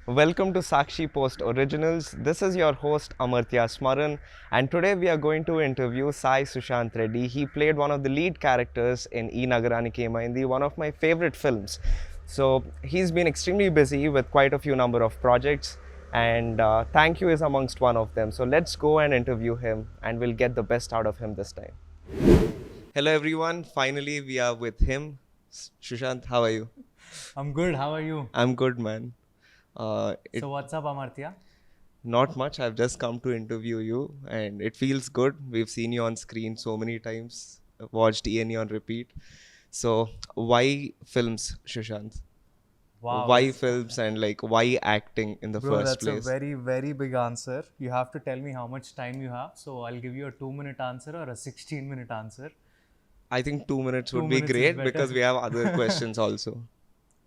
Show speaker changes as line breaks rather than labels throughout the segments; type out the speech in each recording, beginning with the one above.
Welcome to Sakshi Post Originals. This is your host Amartya Smaran, and today we are going to interview Sushanth Reddy. He played one of the lead characters in Ee Nagaraniki Emaindi, one of my favorite films. So he's been extremely busy with quite a few number of projects, and thank you is amongst one of them. So let's go and interview him, and we'll get the best out of him this time. Hello everyone. Finally, we are with him. Sushanth, how are you?
I'm good. How are you?
I'm good, man.
So what's up, Amartya?
Not much. I've just come to interview you, and it feels good. We've seen you on screen so many times, watched E&E on repeat. So, why films, Shushant?
Wow,
Why films and like why acting in the
bro,
first
that's a
place?
very, very big answer. You have to tell me how much time you have. So I'll give you a 2 minute answer or a 16-minute answer.
I think 2 minutes would
Two
be
minutes is
great
better.
because we have other questions also.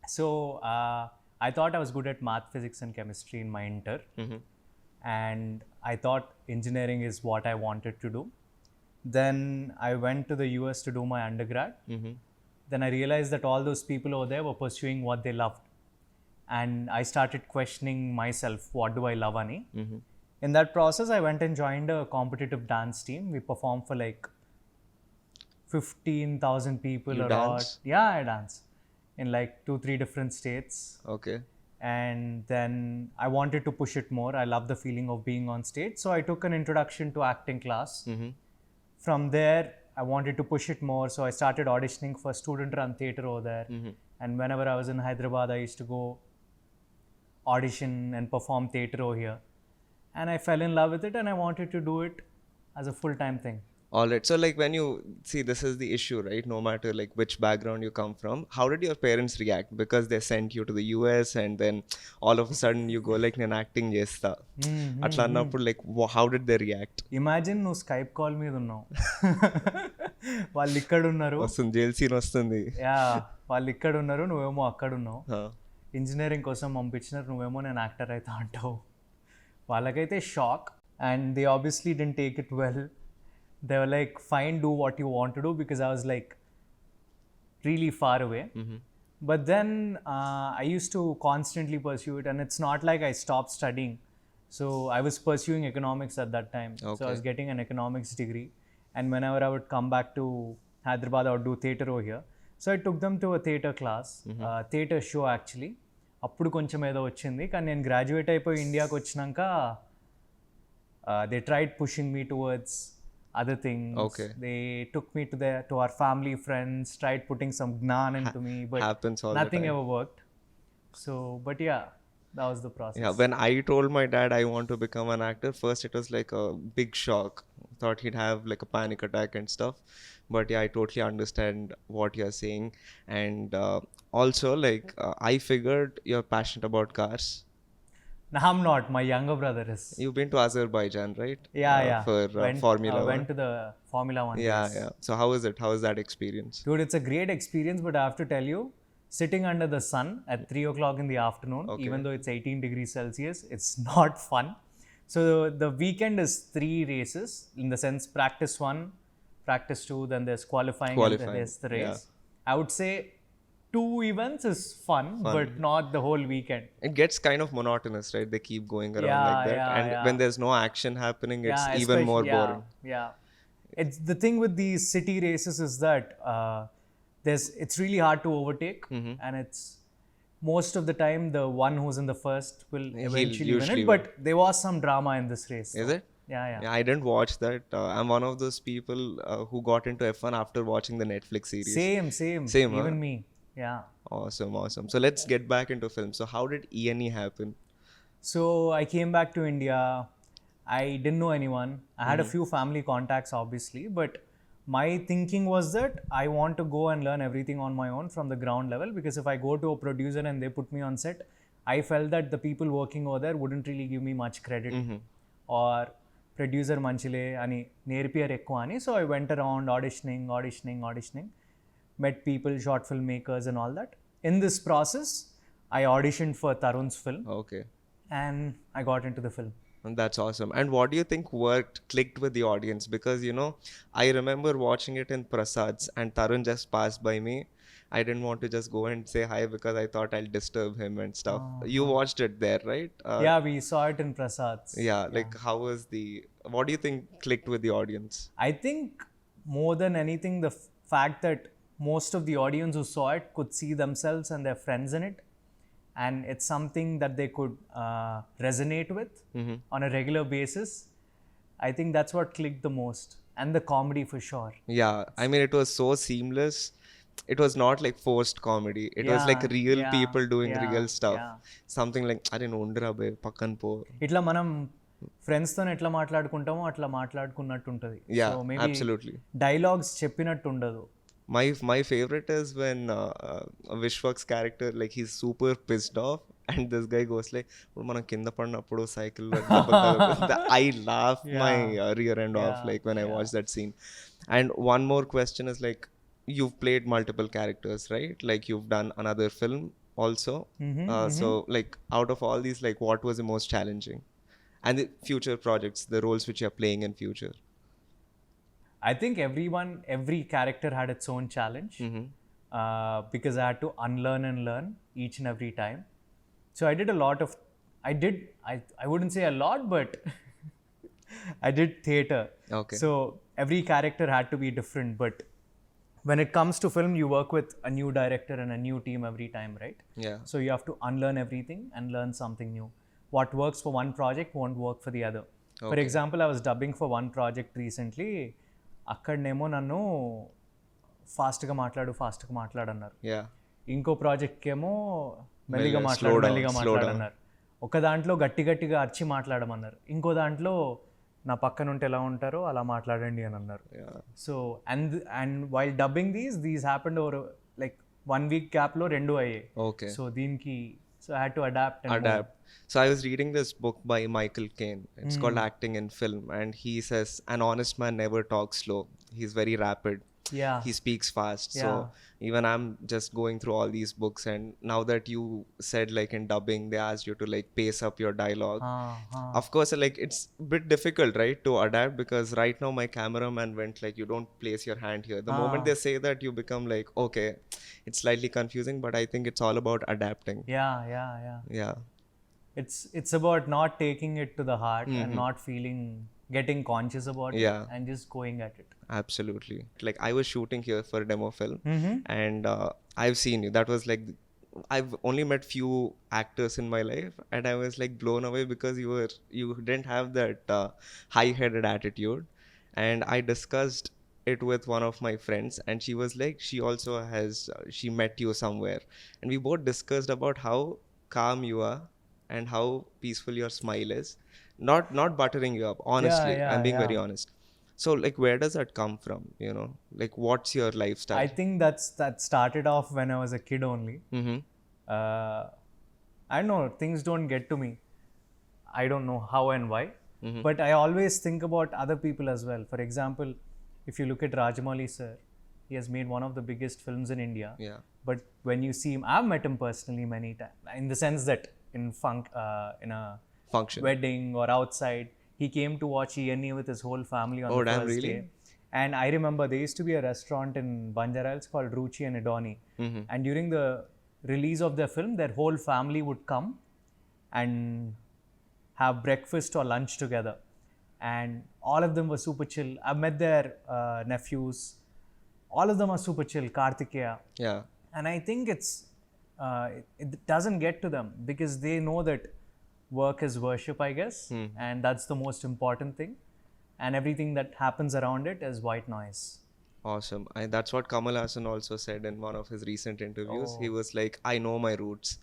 So I thought I was good at math, physics, and chemistry in my inter, and I thought engineering is what I wanted to do. Then I went to the US to do my undergrad. Then I realized that all those people over there were pursuing what they loved. And I started questioning myself, what do I love, Ani? In that process, I went and joined a competitive dance team. We performed for like 15,000 people
You
or
dance?
yeah, I dance in like 2-3 different states.
Okay.
And then I wanted to push it more. I love the feeling of being on stage. So I took an introduction to acting class. From there, I wanted to push it more. So I started auditioning for student run theatre over there. And whenever I was in Hyderabad, I used to go audition and perform theatre over here. And I fell in love with it and I wanted to do it as a full-time thing.
All right. So, like, when you see, this is the issue, right? No matter like which background you come from, how did your parents react? Because they sent you to the US, and then all of a sudden you go like, "నేను acting చేస్తా." అట్లా అన్నప్పుడు like, how did they react?
Imagine నువ్వు Skype call మీద ఉన్నావు, వాళ్ళు ఇక్కడ ఉన్నారు,
వస్తుంది జైల్ సీన్ వస్తుంది.
యా వాళ్ళు ఇక్కడ ఉన్నారు, నువ్వేమో అక్కడ ఉన్నావు, ఇంజనీరింగ్ కోసం పంపించినారు, నువ్వేమో నేను యాక్టర్ అవుతా అంటావు. వాళ్ళకైతే shock, and they obviously didn't take it well. They were like, fine, do what you want to do, because I was like really far away. But then I used to constantly pursue it, and it's not like I stopped studying. So I was pursuing economics at that time. So I was getting an economics degree, and whenever I would come back to Hyderabad, I would do theatre over here. So I took them to a theatre class, theatre show actually. అప్పుడు కొంచెం ఏదో వచ్చింది, కానీ నేను graduate అయిపోయి ఇండియాకి వచ్చినాక they tried pushing me towards other things.
Okay.
They took me to our family, friends, tried putting some gnan into me, but
Happens all
nothing
the time.
ever worked. So, but yeah, that was the process.
Yeah, when I told my dad I want to become an actor, first it was like a big shock. Thought he'd have like a panic attack and stuff. But yeah, I totally understand what you're saying. And also, like, I figured you're passionate about cars.
No, I'm not. My younger brother is.
You've been to Azerbaijan, right?
Yeah.
For Formula One.
Went to the Formula One.
Yeah,
race.
yeah. So how is it? How is that experience?
Dude, it's a great experience, but I have to tell you, sitting under the sun at 3 o'clock in the afternoon, even though it's 18 degrees Celsius, it's not fun. So the weekend is 3 races, in the sense practice 1, practice 2, then there's qualifying. And then there's the race. Yeah. I would say 2 events is fun, but not the whole weekend.
It gets kind of monotonous, right? They keep going around like that. And when there's no action happening, it's even more boring.
Yeah. It's the thing with these city races is that it's really hard to overtake, and it's most of the time the one who's in the first will eventually win it. But there was some drama in this race.
Is it?
Yeah,
I didn't watch that. I'm one of those people who got into F1 after watching the Netflix series.
Same. Even me. Yeah.
Awesome. So let's get back into film. So how did E&E happen?
So I came back to India. I didn't know anyone. I had a few family contacts, obviously, but my thinking was that I want to go and learn everything on my own from the ground level, because if I go to a producer and they put me on set, I felt that the people working over there wouldn't really give me much credit, or producer manchile ani nerpiyar ekku ani. So I went around auditioning, met people, short filmmakers and all that. In this process, I auditioned for Tarun's film.
Okay.
And I got into the film.
And that's awesome. And what do you think clicked with the audience? Because, I remember watching it in Prasad's and Tarun just passed by me. I didn't want to just go and say hi because I thought I'll disturb him and stuff. You
Uh-huh.
watched it there, right?
Yeah, we saw it in Prasad's.
Yeah, like how was what do you think clicked with the audience?
I think more than anything, the fact that most of the audience who saw it could see themselves and their friends in it, and it's something that they could resonate with on a regular basis. I think that's what clicked the most, and the comedy for sure.
Yeah, I mean, it was so seamless. It was not like forced comedy. It was like
Yeah,
real
yeah,
people doing
yeah,
real stuff.
yeah.
Something like, అరే ఉండరా బే పక్కన పో.
ఇట్లా మనం ఫ్రెండ్స్తో ఎట్లా మాట్లాడుకుంటామో అట్లా మాట్లాడుకున్నట్టు ఉంటుంది.
Yeah,
so maybe
absolutely.
Dialogues చెప్పినట్టు ఉండదు.
My favorite is when Vishwak's character, like he's super pissed off and this guy goes like, ఇప్పుడు మనం కింద పడినప్పుడు cycle I laugh my rear end off like when I watch that scene. And one more question is like, you've played multiple characters, right? Like you've done another film also. So like out of all these, like what was the most challenging? And the future projects, the roles which you're playing in future.
I think every character had its own challenge because I had to unlearn and learn each and every time. So I did a lot of, I wouldn't say a lot, but I did theater.
Okay.
So every character had to be different. But when it comes to film, you work with a new director and a new team every time, right?
Yeah.
So you have to unlearn everything and learn something new. What works for one project won't work for the other. For example, I was dubbing for one project recently. అక్కడనేమో నన్ను ఫాస్ట్గా మాట్లాడు అన్నారు.
Yeah.
ఇంకో ప్రాజెక్ట్కి ఏమో మెల్లిగా మాట్లాడన్నారు. ఒక దాంట్లో గట్టిగా అరిచి మాట్లాడమన్నారు. ఇంకో దాంట్లో నా పక్కన ఉంటే ఎలా ఉంటారో అలా మాట్లాడండి అని అన్నారు. So and while dubbing these happened over like 1 week గ్యాప్లో 2 అయ్యాయి.
Okay.
సో దీనికి so I had to adapt.
So I was reading this book by Michael Caine. It's called Acting in Film, and he says an honest man never talks slow. He's very rapid.
Yeah.
He speaks fast.
Yeah.
So even I'm just going through all these books, and now that you said like in dubbing they asked you to like pace up your dialogue. Of course, like it's a bit difficult, right, to adapt, because right now my cameraman went like, you don't place your hand here. The moment they say that, you become like, okay, it's slightly confusing, but I think it's all about adapting.
Yeah. It's about not taking it to the heart and not getting conscious about it and just going at it.
Absolutely. Like I was shooting here for a demo film, and I've seen you. That was like, I've only met few actors in my life, and I was like blown away because you didn't have that high-headed attitude. And I discussed it with one of my friends, and she was like, she also has she met you somewhere, and we both discussed about how calm you are and how peaceful your smile is. Not buttering you up, honestly. I'm being very honest. So like, where does that come from, you know? Like, what's your lifestyle?
I think that started off when I was a kid only. I don't know, things don't get to me. I don't know how and why, but I always think about other people as well. For example, if you look at Rajamouli sir, he has made one of the biggest films in India.
Yeah.
But when you see him, I've met him personally many times, in the sense that in a
Function.
wedding or outside, he came to watch Ee with his whole family on the first
really?
day. And I remember there used to be a restaurant in Banjara Hills called Ruchi and Idoni. And during the release of their film, their whole family would come and have breakfast or lunch together. And all of them were super chill. I've met their nephews. All of them are super chill. Kartikeya.
Yeah.
And I think it doesn't get to them because they know that work is worship, I guess, and that's the most important thing, and everything that happens around it is white noise.
Awesome. That's what Kamal Hassan also said in one of his recent interviews. He was like, I know my roots.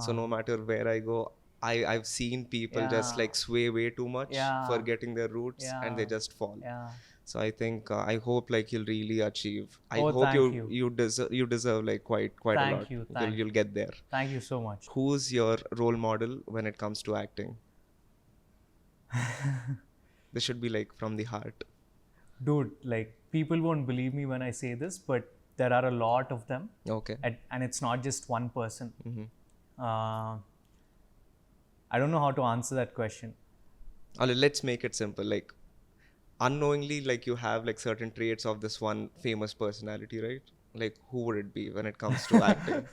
So no matter where I go, I've seen people just like sway way too much, forgetting their roots, and they just fall. So I think I hope like you'll really achieve. I hope you deserve like quite a lot. You'll get there.
Thank you so much.
Who's your role model when it comes to acting? This should be like from the heart.
Dude, like people won't believe me when I say this, but there are a lot of them.
Okay.
And it's not just one person. I don't know how to answer that question.
Let's make it simple. Like, unknowingly, like you have like certain traits of this one famous personality, right? like who would it be when it comes to acting?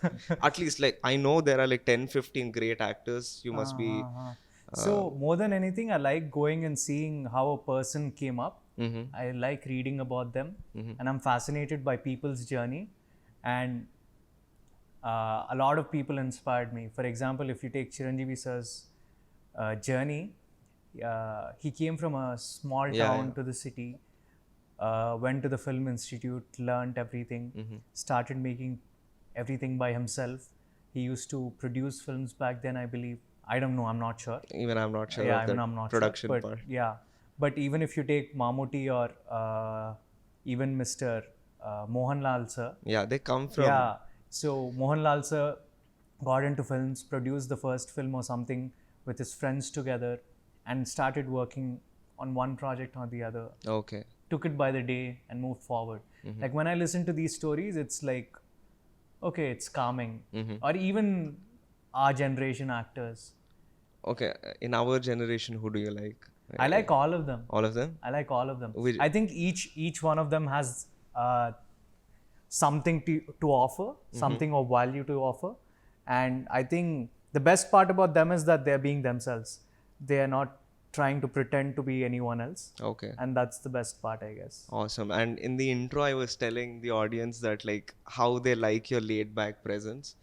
At least like I know there are like 10-15 great actors. You must be.
So more than anything, I like going and seeing how a person came up. I like reading about them, and I'm fascinated by people's journey. And a lot of people inspired me. For example, if you take Chiranjeevi sir's journey, he came from a small town to the city, went to the film institute, learned everything, started making everything by himself. He used to produce films back then, I believe. I don't know, I'm not sure.
Even I'm not sure
Yeah,
of
even
that
I'm not
production
sure. But
part.
yeah, but even if you take Mammootty or even Mr. Mohanlal sir,
Yeah, they come from.
yeah, so Mohanlal sir got into films, produced the first film or something with his friends together, and started working on one project or the other.
Okay.
Took it by the day and moved forward. Like when I listen to these stories, it's like, okay, it's calming. Or even our generation actors.
Okay. In our generation, who do you like?
I like all of them.
All of them?
I like all of them.
Which-
I think each one of them has something to offer, something of value to offer. And I think the best part about them is that they're being themselves. They are not trying to pretend to be anyone else.
Okay.
And that's the best part, I guess.
Awesome. And in the intro, I was telling the audience that like how they like your laid back presence.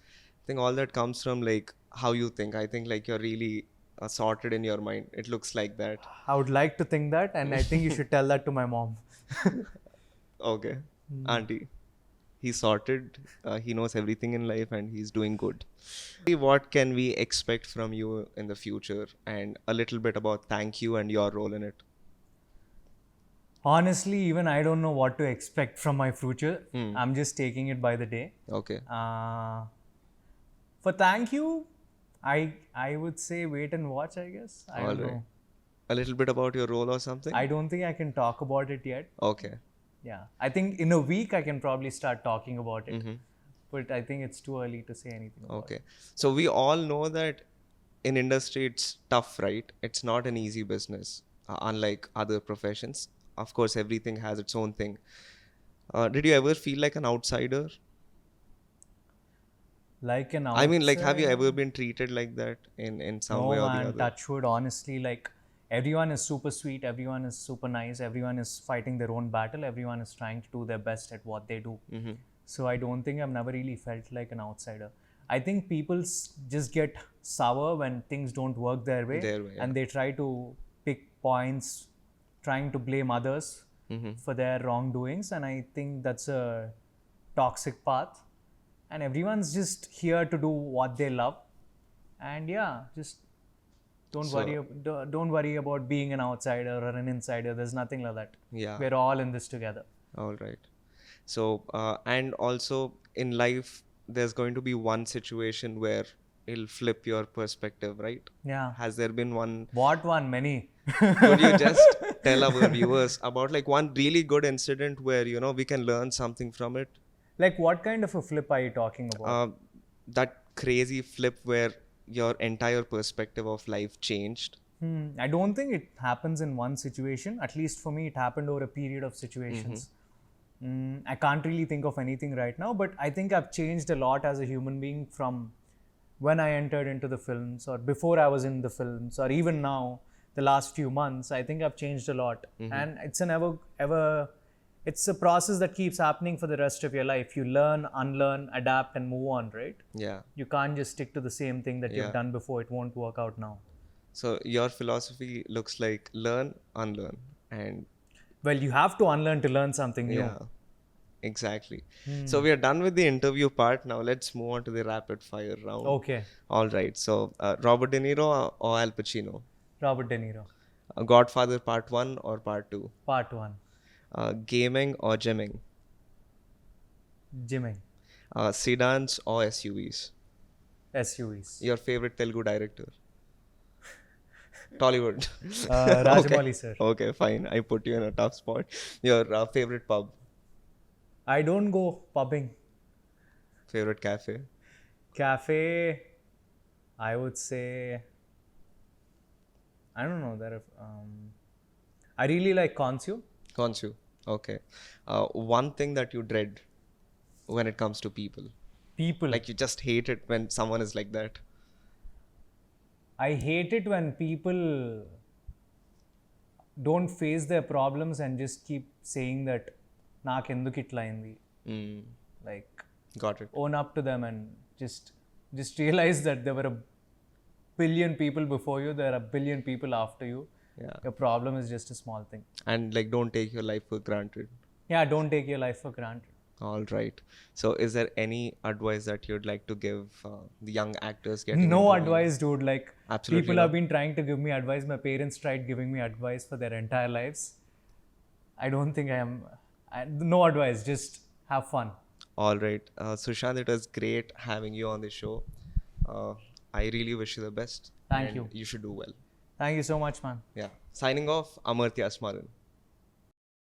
I think all that comes from like how you think. I think like you're really sorted in your mind. It looks like that.
I would like to think that, and I think you should tell that to my mom.
Okay. Auntie. He's sorted. He knows everything in life and he's doing good. What can we expect from you in the future? And a little bit about Thank You and your role in it.
Honestly, even I don't know what to expect from my future. I'm just taking it by the day.
Okay.
For Thank You, I would say wait and watch, I guess. I don't know.
A little bit about your role or something?
I don't think I can talk about it yet.
Okay.
Yeah. I think in a week I can probably start talking about it. But I think it's too early to say anything about
Okay. So we all know that in industry it's tough, right? It's not an easy business, unlike other professions. Of course, everything has its own thing. Did you ever feel like an outsider?
Like an
I mean, like, have you
outsider?
ever been treated like that in some
No,
way or the
man,
other?
touch wood, honestly, like everyone is super sweet, everyone is super nice, everyone is fighting their own battle, everyone is trying to do their best at what they do. So I don't think I've never really felt like an outsider. I think people just get sour when things don't work their way, and they try to pick points, trying to blame others for their wrongdoings, and I think that's a toxic path. And everyone's just here to do what they love, and yeah, just don't worry about being an outsider or an insider. There's nothing like that.
Yeah.
We're all in this together.
All right. So, and also in life, there's going to be one situation where it'll flip your perspective, right?
Yeah.
Has there been one?
What one? Many.
Could you just tell our viewers about like one really good incident where, you know, we can learn something from it?
Like what kind of a flip are you talking about?
That crazy flip where your entire perspective of life changed.
I don't think it happens in one situation. At least for me, it happened over a period of situations. I can't really think of anything right now, but I think I've changed a lot as a human being from when I entered into the films or before I was in the films or even now, the last few months. I think I've changed a lot. And it's an it's a process that keeps happening for the rest of your life. You learn, unlearn, adapt, and move on, right?
Yeah.
You can't just stick to the same thing that you've done before. It won't work out now.
So your philosophy looks like learn, unlearn, and
well, you have to unlearn to learn something new.
yeah, exactly. So we are done with the interview part. Now let's move on to the rapid fire round.
Okay.
All right. So Robert De Niro or Al Pacino?
Robert De Niro.
Godfather Part 1 or Part 2?
Part 1.
Gaming or gymming?
Gymming.
Sedans or SUVs?
SUVs.
Your favorite Telugu director? Tollywood.
Rajamouli sir.
Okay, fine. I put you in a tough spot. Your favorite pub?
I don't go pubbing.
Favorite cafe?
Cafe, I would say, I don't know. I really like Consu.
Consu. Okay. One thing that you dread? when it comes to people?
People.
Like you just hate it when someone is like that.
I hate it when people don't face their problems and just keep saying that నాకెందుకు ఇట్లా అయింది.
Mm.
Like
Got it.
own up to them and just realize that there were a billion people before you, there are a billion people after you.
Yeah.
Your problem is just a small thing.
And like don't take your life for granted.
Yeah, don't take your life for granted.
All right. So is there any advice that you'd like to give the young actors getting
No
into
advice, dude. Like
Absolutely
people
not.
have been trying to give me advice. My parents tried giving me advice for their entire lives. I don't think no advice, just have fun.
All right. Sushant, it was great having you on the show. I really wish you the best.
Thank
and
you.
You should do well.
Thank you so much, man.
Yeah. Signing off, Amartya Smaran.